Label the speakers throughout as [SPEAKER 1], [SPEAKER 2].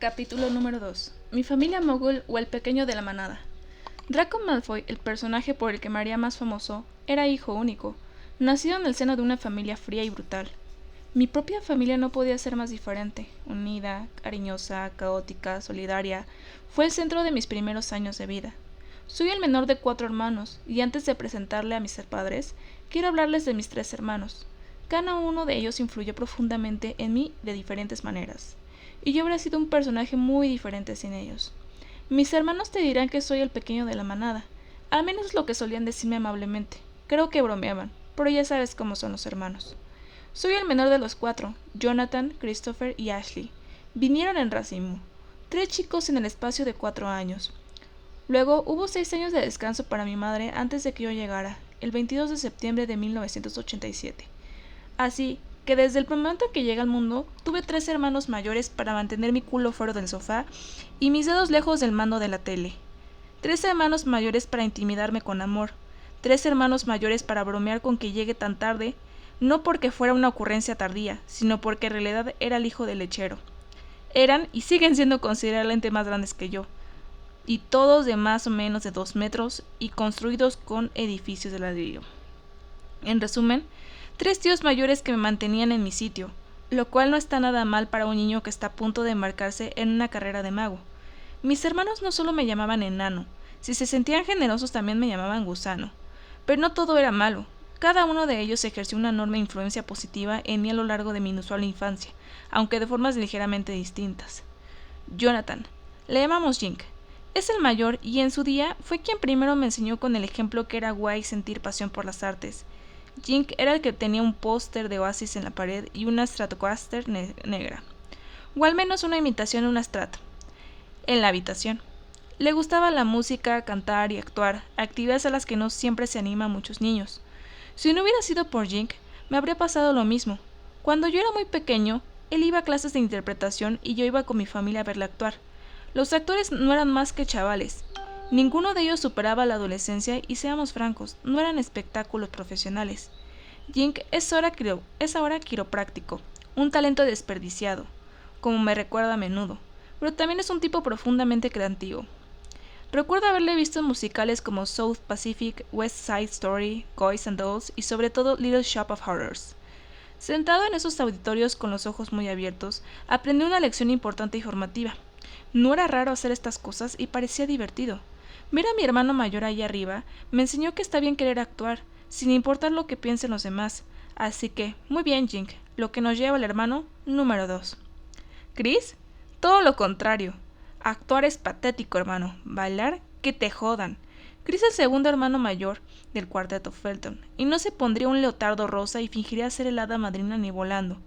[SPEAKER 1] Capítulo número 2. Mi familia Mogul o el pequeño de la manada. Draco Malfoy, el personaje por el que me haría más famoso, era hijo único, nacido en el seno de una familia fría y brutal. Mi propia familia no podía ser más diferente, unida, cariñosa, caótica, solidaria. Fue el centro de mis primeros años de vida. Soy el menor de 4 hermanos, y antes de presentarle a mis padres, quiero hablarles de mis 3 hermanos. Cada uno de ellos influyó profundamente en mí de diferentes maneras, y yo habría sido un personaje muy diferente sin ellos. Mis hermanos te dirán que soy el pequeño de la manada, al menos lo que solían decirme amablemente. Creo que bromeaban, pero ya sabes cómo son los hermanos. Soy el menor de los 4, Jonathan, Christopher y Ashley. Vinieron en racimo, 3 chicos en el espacio de 4 años. Luego hubo 6 años de descanso para mi madre antes de que yo llegara, el 22 de septiembre de 1987. Así que desde el momento en que llegué al mundo, tuve 3 hermanos mayores para mantener mi culo fuera del sofá y mis dedos lejos del mando de la tele. 3 hermanos mayores para intimidarme con amor. 3 hermanos mayores para bromear con que llegue tan tarde, no porque fuera una ocurrencia tardía, sino porque en realidad era el hijo del lechero. Eran y siguen siendo considerablemente más grandes que yo, y todos de más o menos de 2 metros y construidos con edificios de ladrillo. En resumen, 3 tíos mayores que me mantenían en mi sitio, lo cual no está nada mal para un niño que está a punto de embarcarse en una carrera de mago. Mis hermanos no solo me llamaban enano, si se sentían generosos también me llamaban gusano. Pero no todo era malo. Cada uno de ellos ejerció una enorme influencia positiva en mí a lo largo de mi inusual infancia, aunque de formas ligeramente distintas. Jonathan, le llamamos Jink, es el mayor y en su día fue quien primero me enseñó con el ejemplo que era guay sentir pasión por las artes. Jink era el que tenía un póster de Oasis en la pared y una Stratocaster negra, o al menos una imitación de una Strat, en la habitación. Le gustaba la música, cantar y actuar, actividades a las que no siempre se anima a muchos niños. Si no hubiera sido por Jink, me habría pasado lo mismo. Cuando yo era muy pequeño, él iba a clases de interpretación y yo iba con mi familia a verle actuar. Los actores no eran más que chavales. Ninguno de ellos superaba la adolescencia y seamos francos, no eran espectáculos profesionales. Jink es ahora quiropráctico, un talento desperdiciado, como me recuerda a menudo, pero también es un tipo profundamente creativo. Recuerdo haberle visto en musicales como South Pacific, West Side Story, Boys and Dolls y sobre todo Little Shop of Horrors. Sentado en esos auditorios con los ojos muy abiertos, aprendí una lección importante y formativa. No era raro hacer estas cosas y parecía divertido. Ver a mi hermano mayor ahí arriba me enseñó que está bien querer actuar, sin importar lo que piensen los demás. Así que, muy bien, Jink, lo que nos lleva al hermano número 2. ¿Chris? Todo lo contrario. Actuar es patético, hermano. Bailar, que te jodan. Chris es el segundo hermano mayor del cuarteto Felton, y no se pondría un leotardo rosa y fingiría ser el hada madrina ni volando,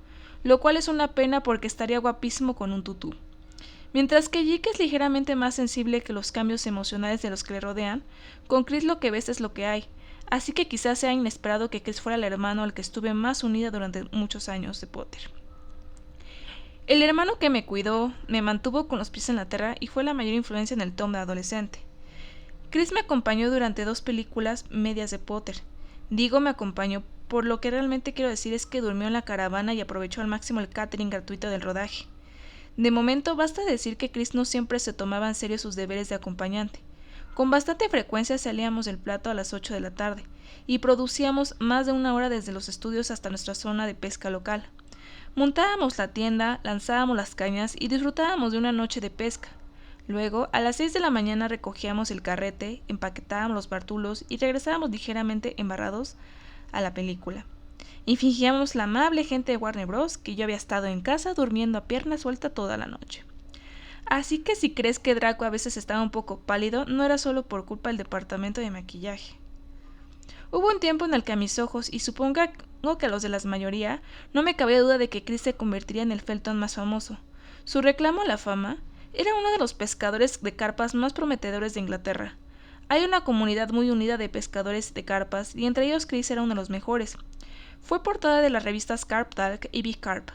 [SPEAKER 1] lo cual es una pena porque estaría guapísimo con un tutú. Mientras que Jake es ligeramente más sensible que los cambios emocionales de los que le rodean, con Chris lo que ves es lo que hay, así que quizás sea inesperado que Chris fuera el hermano al que estuve más unida durante muchos años de Potter. El hermano que me cuidó, me mantuvo con los pies en la tierra y fue la mayor influencia en el Tom de adolescente. Chris me acompañó durante 2 películas medias de Potter. Digo me acompañó, por lo que realmente quiero decir es que durmió en la caravana y aprovechó al máximo el catering gratuito del rodaje. De momento basta decir que Chris no siempre se tomaba en serio sus deberes de acompañante. Con bastante frecuencia salíamos del plato a las 8 de la tarde y producíamos más de 1 hora desde los estudios hasta nuestra zona de pesca local. Montábamos la tienda, lanzábamos las cañas y disfrutábamos de una noche de pesca. Luego, a las 6 de la mañana recogíamos el carrete, empaquetábamos los bártulos y regresábamos ligeramente embarrados a la película. Y fingíamos la amable gente de Warner Bros. Que yo había estado en casa durmiendo a pierna suelta toda la noche. Así que si crees que Draco a veces estaba un poco pálido, no era solo por culpa del departamento de maquillaje. Hubo un tiempo en el que a mis ojos, y supongo que a los de la mayoría, no me cabía duda de que Chris se convertiría en el Felton más famoso. Su reclamo a la fama era uno de los pescadores de carpas más prometedores de Inglaterra. Hay una comunidad muy unida de pescadores de carpas, y entre ellos Chris era uno de los mejores. Fue portada de las revistas Carp Talk y Big Carp,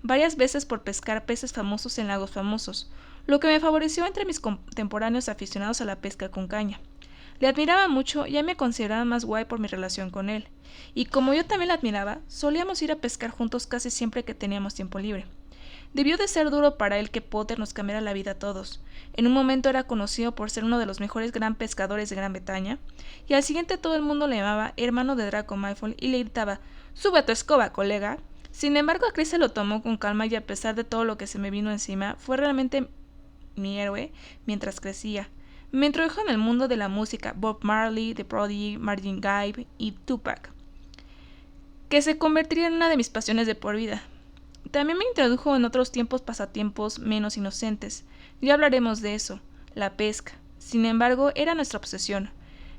[SPEAKER 1] varias veces por pescar peces famosos en lagos famosos, lo que me favoreció entre mis contemporáneos aficionados a la pesca con caña. Le admiraba mucho y ya me consideraba más guay por mi relación con él, y como yo también la admiraba, solíamos ir a pescar juntos casi siempre que teníamos tiempo libre. Debió de ser duro para él que Potter nos cambiara la vida a todos. En un momento era conocido por ser uno de los mejores gran pescadores de Gran Bretaña, y al siguiente todo el mundo le llamaba hermano de Draco Malfoy y le gritaba «¡Sube a tu escoba, colega!». Sin embargo, a Chris se lo tomó con calma y a pesar de todo lo que se me vino encima, fue realmente mi héroe mientras crecía. Me introdujo en el mundo de la música, Bob Marley, The Prodigy, Marvin Gaye y Tupac, que se convertiría en una de mis pasiones de por vida. También me introdujo en otros pasatiempos menos inocentes. Ya hablaremos de eso, la pesca. Sin embargo, era nuestra obsesión.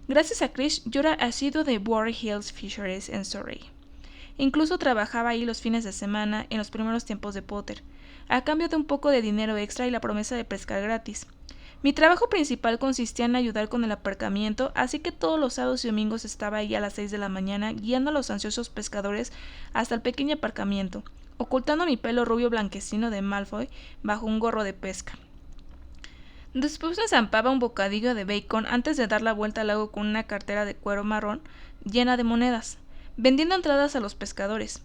[SPEAKER 1] Gracias a Chris, yo era asiduo de Warren Hills Fisheries en Surrey. Incluso trabajaba ahí los fines de semana en los primeros tiempos de Potter, a cambio de un poco de dinero extra y la promesa de pescar gratis. Mi trabajo principal consistía en ayudar con el aparcamiento, así que todos los sábados y domingos estaba ahí a las 6 de la mañana guiando a los ansiosos pescadores hasta el pequeño aparcamiento, ocultando mi pelo rubio blanquecino de Malfoy bajo un gorro de pesca. Después me zampaba un bocadillo de bacon antes de dar la vuelta al lago con una cartera de cuero marrón llena de monedas, vendiendo entradas a los pescadores.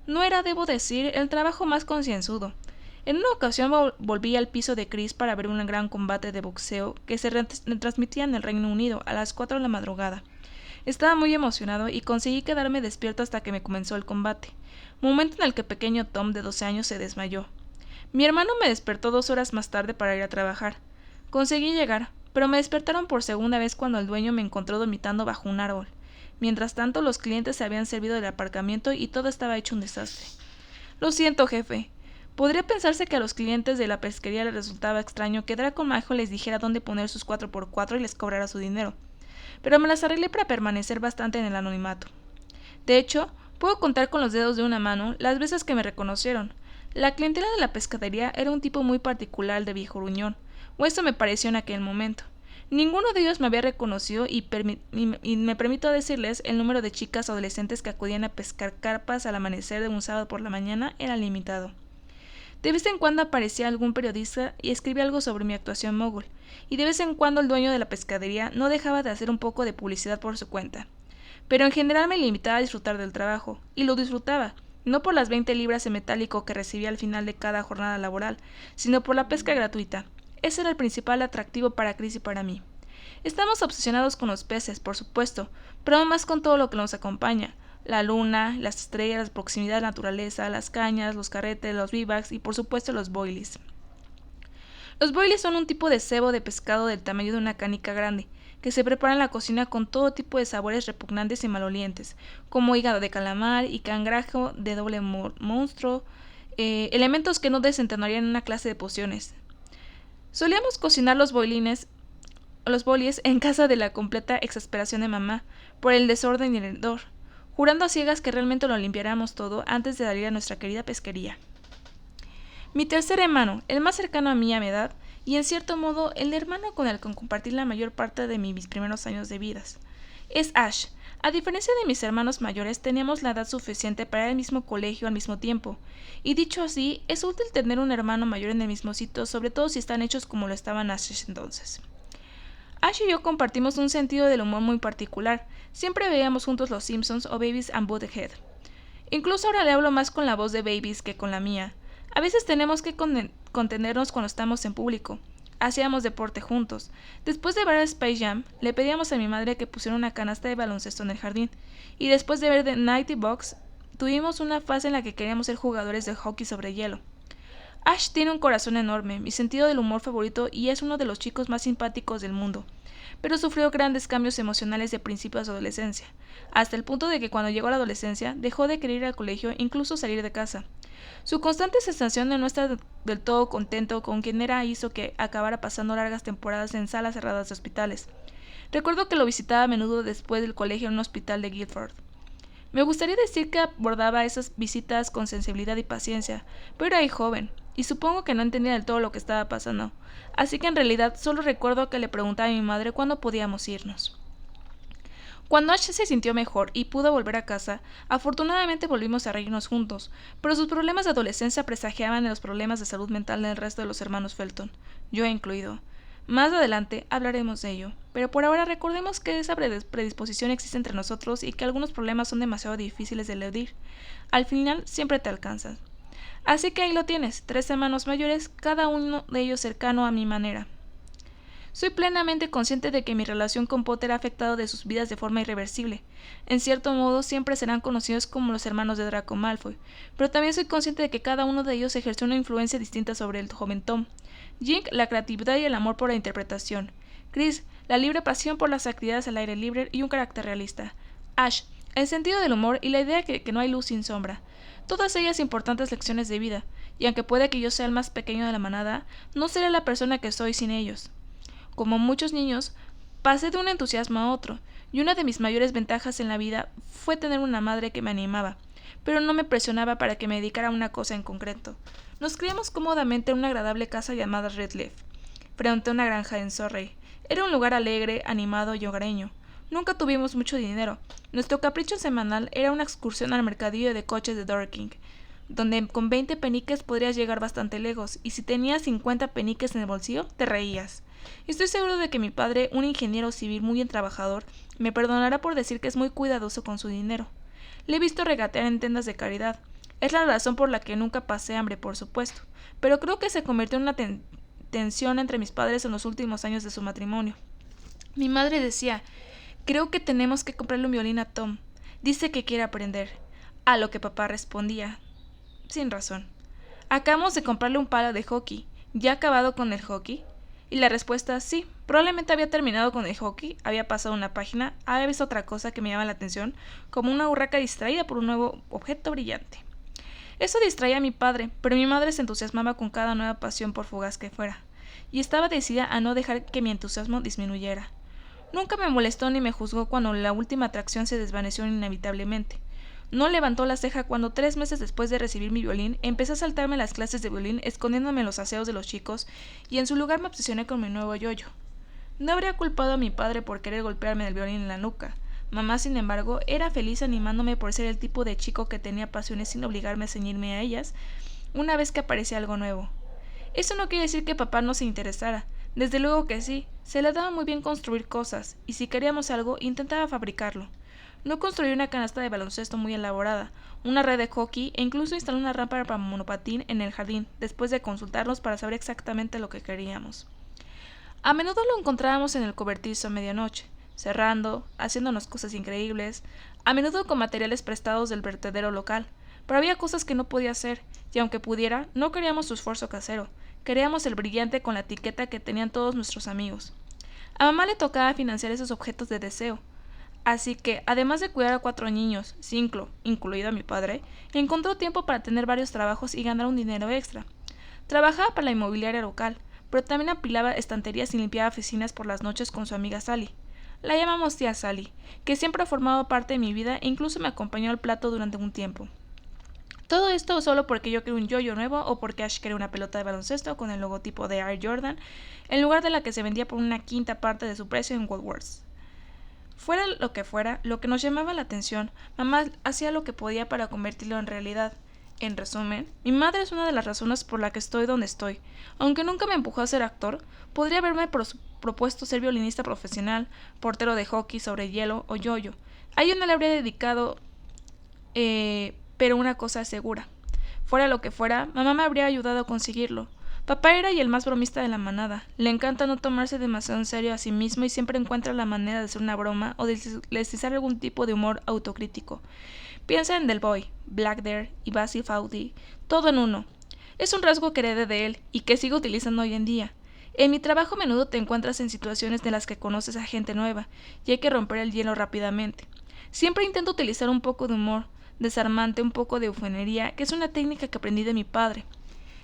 [SPEAKER 1] No era, debo decir, el trabajo más concienzudo. En una ocasión volví al piso de Chris para ver un gran combate de boxeo que se retransmitía en el Reino Unido a las 4 de la madrugada. Estaba muy emocionado y conseguí quedarme despierto hasta que me comenzó el combate, momento en el que pequeño Tom de 12 años se desmayó. Mi hermano me despertó 2 horas más tarde para ir a trabajar. Conseguí llegar, pero me despertaron por segunda vez cuando el dueño me encontró dormitando bajo un árbol. Mientras tanto, los clientes se habían servido del aparcamiento y todo estaba hecho un desastre. Lo siento, jefe. Podría pensarse que a los clientes de la pesquería les resultaba extraño que Draco Malfoy les dijera dónde poner sus 4x4 y les cobrara su dinero, pero me las arreglé para permanecer bastante en el anonimato. De hecho, puedo contar con los dedos de una mano las veces que me reconocieron. La clientela de la pescadería era un tipo muy particular de viejo gruñón, o eso me pareció en aquel momento. Ninguno de ellos me había reconocido y me permito decirles el número de chicas adolescentes que acudían a pescar carpas al amanecer de un sábado por la mañana era limitado. De vez en cuando aparecía algún periodista y escribía algo sobre mi actuación mogul, y de vez en cuando el dueño de la pescadería no dejaba de hacer un poco de publicidad por su cuenta. Pero en general me limitaba a disfrutar del trabajo, y lo disfrutaba, no por las 20 libras en metálico que recibía al final de cada jornada laboral, sino por la pesca gratuita. Ese era el principal atractivo para Chris y para mí. Estamos obsesionados con los peces, por supuesto, pero aún más con todo lo que nos acompaña: la luna, las estrellas, la proximidad de la naturaleza, las cañas, los carretes, los vivacs y por supuesto los boilies. Los boilies son un tipo de cebo de pescado del tamaño de una canica grande, que se prepara en la cocina con todo tipo de sabores repugnantes y malolientes, como hígado de calamar y cangrejo de doble monstruo, elementos que no desentonarían en una clase de pociones. Solíamos cocinar los boilies en casa de la completa exasperación de mamá, por el desorden y el hedor, jurando a ciegas que realmente lo limpiáramos todo antes de salir a nuestra querida pesquería. Mi tercer hermano, el más cercano a mí a mi edad, y en cierto modo el hermano con el que compartí la mayor parte de mis primeros años de vidas, es Ash. A diferencia de mis hermanos mayores, teníamos la edad suficiente para ir al mismo colegio al mismo tiempo, y dicho así, es útil tener un hermano mayor en el mismo sitio, sobre todo si están hechos como lo estaban Ash entonces. Ash y yo compartimos un sentido del humor muy particular. Siempre veíamos juntos Los Simpsons o Beavis and Butthead. Incluso ahora le hablo más con la voz de Beavis que con la mía. A veces tenemos que contenernos cuando estamos en público. Hacíamos deporte juntos. Después de ver a Space Jam, le pedíamos a mi madre que pusiera una canasta de baloncesto en el jardín. Y después de ver The Nighty Box, tuvimos una fase en la que queríamos ser jugadores de hockey sobre hielo. Ash tiene un corazón enorme, mi sentido del humor favorito y es uno de los chicos más simpáticos del mundo, pero sufrió grandes cambios emocionales de principio a su adolescencia, hasta el punto de que cuando llegó a la adolescencia dejó de querer ir al colegio e incluso salir de casa. Su constante sensación de no estar del todo contento con quien era hizo que acabara pasando largas temporadas en salas cerradas de hospitales. Recuerdo que lo visitaba a menudo después del colegio en un hospital de Guildford. Me gustaría decir que abordaba esas visitas con sensibilidad y paciencia, pero era ahí joven, y supongo que no entendía del todo lo que estaba pasando, así que en realidad solo recuerdo que le preguntaba a mi madre cuándo podíamos irnos. Cuando Ash se sintió mejor y pudo volver a casa, afortunadamente volvimos a reírnos juntos, pero sus problemas de adolescencia presagiaban los problemas de salud mental del resto de los hermanos Felton, yo incluido. Más adelante hablaremos de ello, pero por ahora recordemos que esa predisposición existe entre nosotros y que algunos problemas son demasiado difíciles de eludir. Al final siempre te alcanzan. Así que ahí lo tienes, 3 hermanos mayores, cada uno de ellos cercano a mi manera. Soy plenamente consciente de que mi relación con Potter ha afectado de sus vidas de forma irreversible. En cierto modo, siempre serán conocidos como los hermanos de Draco Malfoy, pero también soy consciente de que cada uno de ellos ejerció una influencia distinta sobre el joven Tom. Jink, la creatividad y el amor por la interpretación. Chris, la libre pasión por las actividades al aire libre y un carácter realista. Ash, el sentido del humor y la idea de que no hay luz sin sombra. Todas ellas importantes lecciones de vida, y aunque puede que yo sea el más pequeño de la manada, no seré la persona que soy sin ellos. Como muchos niños, pasé de un entusiasmo a otro, y una de mis mayores ventajas en la vida fue tener una madre que me animaba, pero no me presionaba para que me dedicara a una cosa en concreto. Nos criamos cómodamente en una agradable casa llamada Redleaf, frente a una granja en Surrey. Era un lugar alegre, animado y hogareño. Nunca tuvimos mucho dinero. Nuestro capricho semanal era una excursión al mercadillo de coches de Dorking, donde con 20 peniques podrías llegar bastante lejos, y si tenías 50 peniques en el bolsillo, te reías. Estoy seguro de que mi padre, un ingeniero civil muy bien trabajador, me perdonará por decir que es muy cuidadoso con su dinero. Le he visto regatear en tiendas de caridad. Es la razón por la que nunca pasé hambre, por supuesto, pero creo que se convirtió en una tensión entre mis padres en los últimos años de su matrimonio. Mi madre decía, creo que tenemos que comprarle un violín a Tom. Dice que quiere aprender. A lo que papá respondía, sin razón. Acabamos de comprarle un palo de hockey. ¿Ya ha acabado con el hockey? Y la respuesta, sí, probablemente había terminado con el hockey, había pasado una página, había visto otra cosa que me llama la atención, como una urraca distraída por un nuevo objeto brillante. Eso distraía a mi padre, pero mi madre se entusiasmaba con cada nueva pasión por fugaz que fuera, y estaba decidida a no dejar que mi entusiasmo disminuyera. Nunca me molestó ni me juzgó cuando la última atracción se desvaneció inevitablemente. No levantó la ceja cuando 3 meses después de recibir mi violín empecé a saltarme las clases de violín escondiéndome en los aseos de los chicos y en su lugar me obsesioné con mi nuevo yoyo. No habría culpado a mi padre por querer golpearme el violín en la nuca. Mamá, sin embargo, era feliz animándome por ser el tipo de chico que tenía pasiones sin obligarme a ceñirme a ellas una vez que aparecía algo nuevo. Eso no quiere decir que papá no se interesara. Desde luego que sí, se le daba muy bien construir cosas, y si queríamos algo, intentaba fabricarlo. No construí una canasta de baloncesto muy elaborada, una red de hockey e incluso instaló una rampa para monopatín en el jardín, después de consultarlos para saber exactamente lo que queríamos. A menudo lo encontrábamos en el cobertizo a medianoche, cerrando, haciéndonos cosas increíbles, a menudo con materiales prestados del vertedero local, pero había cosas que no podía hacer, y aunque pudiera, no queríamos su esfuerzo casero, queríamos el brillante con la etiqueta que tenían todos nuestros amigos. A mamá le tocaba financiar esos objetos de deseo, así que, además de cuidar a 4 niños, 5, incluido a mi padre, encontró tiempo para tener varios trabajos y ganar un dinero extra. Trabajaba para la inmobiliaria local, pero también apilaba estanterías y limpiaba oficinas por las noches con su amiga Sally. La llamamos tía Sally, que siempre ha formado parte de mi vida e incluso me acompañó al plato durante un tiempo. Todo esto solo porque yo quería un yoyo nuevo o porque Ash quería una pelota de baloncesto con el logotipo de Air Jordan, en lugar de la que se vendía por una quinta parte de su precio en Woolworths. Fuera lo que fuera, lo que nos llamaba la atención, mamá hacía lo que podía para convertirlo en realidad. En resumen, mi madre es una de las razones por la que estoy donde estoy. Aunque nunca me empujó a ser actor, podría haberme propuesto ser violinista profesional, portero de hockey sobre hielo o yoyo. A ello no le habría dedicado, pero una cosa es segura. Fuera lo que fuera, mamá me habría ayudado a conseguirlo. Papá era el más bromista de la manada. Le encanta no tomarse demasiado en serio a sí mismo y siempre encuentra la manera de hacer una broma o de deslizar algún tipo de humor autocrítico. Piensa en Del Boy, Blackbeard y Basil Fawlty, todo en uno. Es un rasgo que heredé de él y que sigo utilizando hoy en día. En mi trabajo a menudo te encuentras en situaciones de las que conoces a gente nueva y hay que romper el hielo rápidamente. Siempre intento utilizar un poco de humor desarmante, un poco de eufonería, que es una técnica que aprendí de mi padre.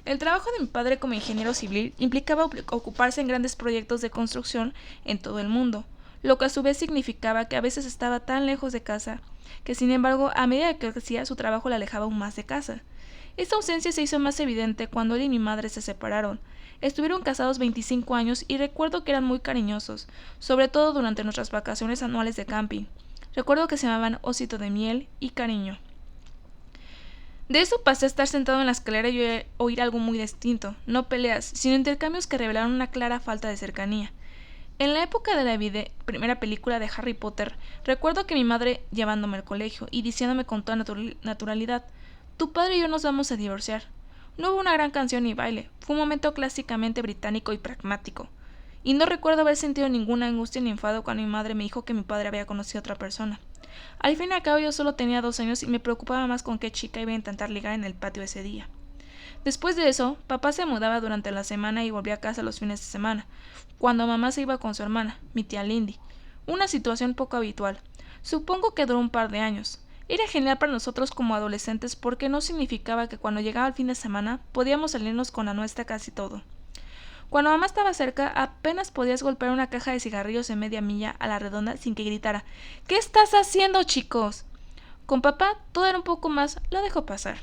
[SPEAKER 1] El trabajo de mi padre como ingeniero civil implicaba ocuparse en grandes proyectos de construcción en todo el mundo, lo que a su vez significaba que a veces estaba tan lejos de casa que, sin embargo, a medida que crecía, su trabajo le alejaba aún más de casa. Esta ausencia se hizo más evidente cuando él y mi madre se separaron. Estuvieron casados 25 años y recuerdo que eran muy cariñosos, sobre todo durante nuestras vacaciones anuales de camping. Recuerdo que se llamaban Osito de Miel y Cariño. De eso pasé a estar sentado en la escalera y oír algo muy distinto, no peleas, sino intercambios que revelaron una clara falta de cercanía. En la época de la primera película de Harry Potter, recuerdo que mi madre llevándome al colegio y diciéndome con toda naturalidad, Tu padre y yo nos vamos a divorciar. No hubo una gran canción ni baile, fue un momento clásicamente británico y pragmático. Y no recuerdo haber sentido ninguna angustia ni enfado cuando mi madre me dijo que mi padre había conocido a otra persona. Al fin y al cabo yo solo tenía 2 años y me preocupaba más con qué chica iba a intentar ligar en el patio ese día. Después de eso, papá se mudaba durante la semana y volvía a casa los fines de semana, cuando mamá se iba con su hermana, mi tía Lindy. Una situación poco habitual. Supongo que duró un par de años. Era genial para nosotros como adolescentes porque no significaba que cuando llegaba el fin de semana podíamos salirnos con la nuestra casi todo. Cuando mamá estaba cerca, apenas podías golpear una caja de cigarrillos en media milla a la redonda sin que gritara «¿Qué estás haciendo, chicos?». Con papá todo era un poco más, lo dejó pasar.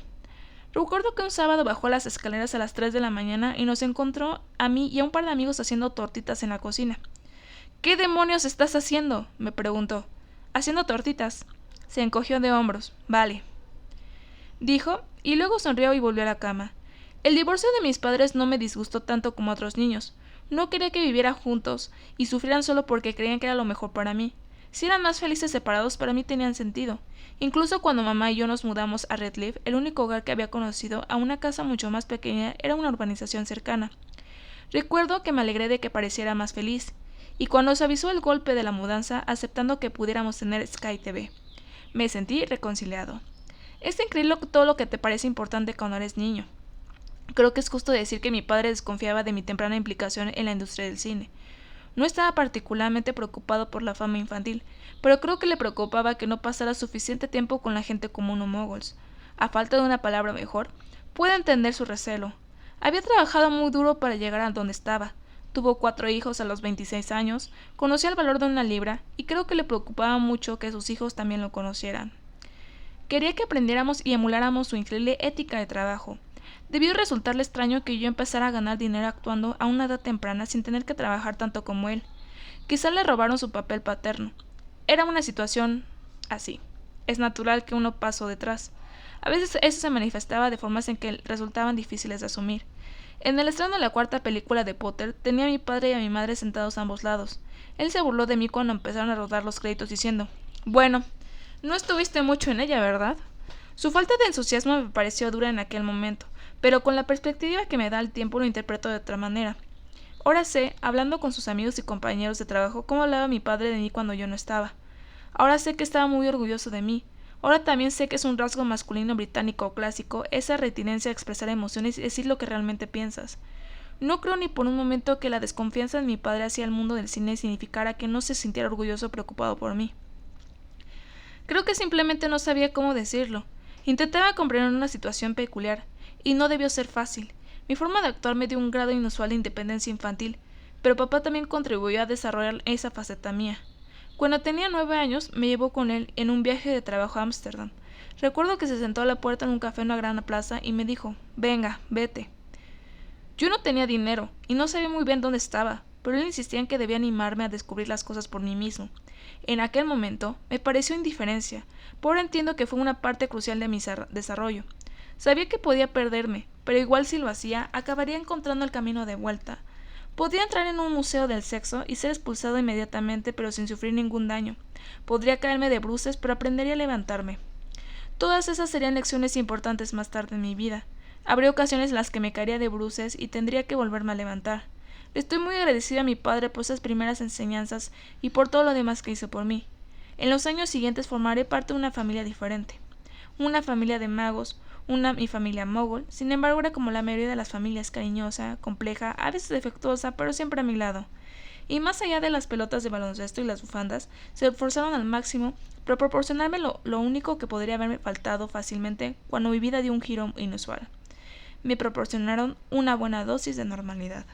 [SPEAKER 1] Recuerdo que un sábado bajó las escaleras a las 3 de la mañana y nos encontró a mí y a un par de amigos haciendo tortitas en la cocina. «¿Qué demonios estás haciendo?», me preguntó. «Haciendo tortitas». Se encogió de hombros. «Vale», dijo, y luego sonrió y volvió a la cama. El divorcio de mis padres no me disgustó tanto como a otros niños. No quería que vivieran juntos y sufrieran solo porque creían que era lo mejor para mí. Si eran más felices separados, para mí tenían sentido. Incluso cuando mamá y yo nos mudamos a Redcliffe, el único hogar que había conocido, a una casa mucho más pequeña, era una urbanización cercana. Recuerdo que me alegré de que pareciera más feliz, y cuando se avisó el golpe de la mudanza, aceptando que pudiéramos tener Sky TV, me sentí reconciliado. Es increíble todo lo que te parece importante cuando eres niño. Creo que es justo decir que mi padre desconfiaba de mi temprana implicación en la industria del cine. No estaba particularmente preocupado por la fama infantil, pero creo que le preocupaba que no pasara suficiente tiempo con la gente común o moguls. A falta de una palabra mejor, puedo entender su recelo. Había trabajado muy duro para llegar a donde estaba. Tuvo 4 hijos a los 26 años, conocía el valor de una libra y creo que le preocupaba mucho que sus hijos también lo conocieran. Quería que aprendiéramos y emuláramos su increíble ética de trabajo. Debió resultarle extraño que yo empezara a ganar dinero actuando a una edad temprana sin tener que trabajar tanto como él. Quizá le robaron su papel paterno. Era una situación así. Es natural que uno pasó detrás. A veces eso se manifestaba de formas en que resultaban difíciles de asumir. En el estreno de la 4ª película de Potter, tenía a mi padre y a mi madre sentados a ambos lados. Él se burló de mí cuando empezaron a rodar los créditos diciendo: «Bueno, no estuviste mucho en ella, ¿verdad?». Su falta de entusiasmo me pareció dura en aquel momento, pero con la perspectiva que me da el tiempo lo interpreto de otra manera. Ahora sé, hablando con sus amigos y compañeros de trabajo, cómo hablaba mi padre de mí cuando yo no estaba. Ahora sé que estaba muy orgulloso de mí. Ahora también sé que es un rasgo masculino británico o clásico, esa retinencia a expresar emociones y decir lo que realmente piensas. No creo ni por un momento que la desconfianza de mi padre hacia el mundo del cine significara que no se sintiera orgulloso o preocupado por mí. Creo que simplemente no sabía cómo decirlo. Intentaba comprender una situación peculiar, y no debió ser fácil. Mi forma de actuar me dio un grado inusual de independencia infantil, pero papá también contribuyó a desarrollar esa faceta mía. Cuando tenía 9 años, me llevó con él en un viaje de trabajo a Ámsterdam. Recuerdo que se sentó a la puerta en un café en una gran plaza y me dijo: «Venga, vete». Yo no tenía dinero, y no sabía muy bien dónde estaba, pero él insistía en que debía animarme a descubrir las cosas por mí mismo. En aquel momento me pareció indiferencia, pero ahora entiendo que fue una parte crucial de mi desarrollo. Sabía que podía perderme, pero igual si lo hacía, acabaría encontrando el camino de vuelta. Podría entrar en un museo del sexo y ser expulsado inmediatamente, pero sin sufrir ningún daño. Podría caerme de bruces, pero aprendería a levantarme. Todas esas serían lecciones importantes más tarde en mi vida. Habría ocasiones en las que me caería de bruces y tendría que volverme a levantar. Le estoy muy agradecida a mi padre por esas primeras enseñanzas y por todo lo demás que hizo por mí. En los años siguientes formaré parte de una familia diferente. Una familia de magos, mi familia mogul. Sin embargo, era como la mayoría de las familias, cariñosa, compleja, a veces defectuosa, pero siempre a mi lado. Y más allá de las pelotas de baloncesto y las bufandas, se esforzaron al máximo por proporcionarme lo único que podría haberme faltado fácilmente cuando mi vida dio un giro inusual. Me proporcionaron una buena dosis de normalidad.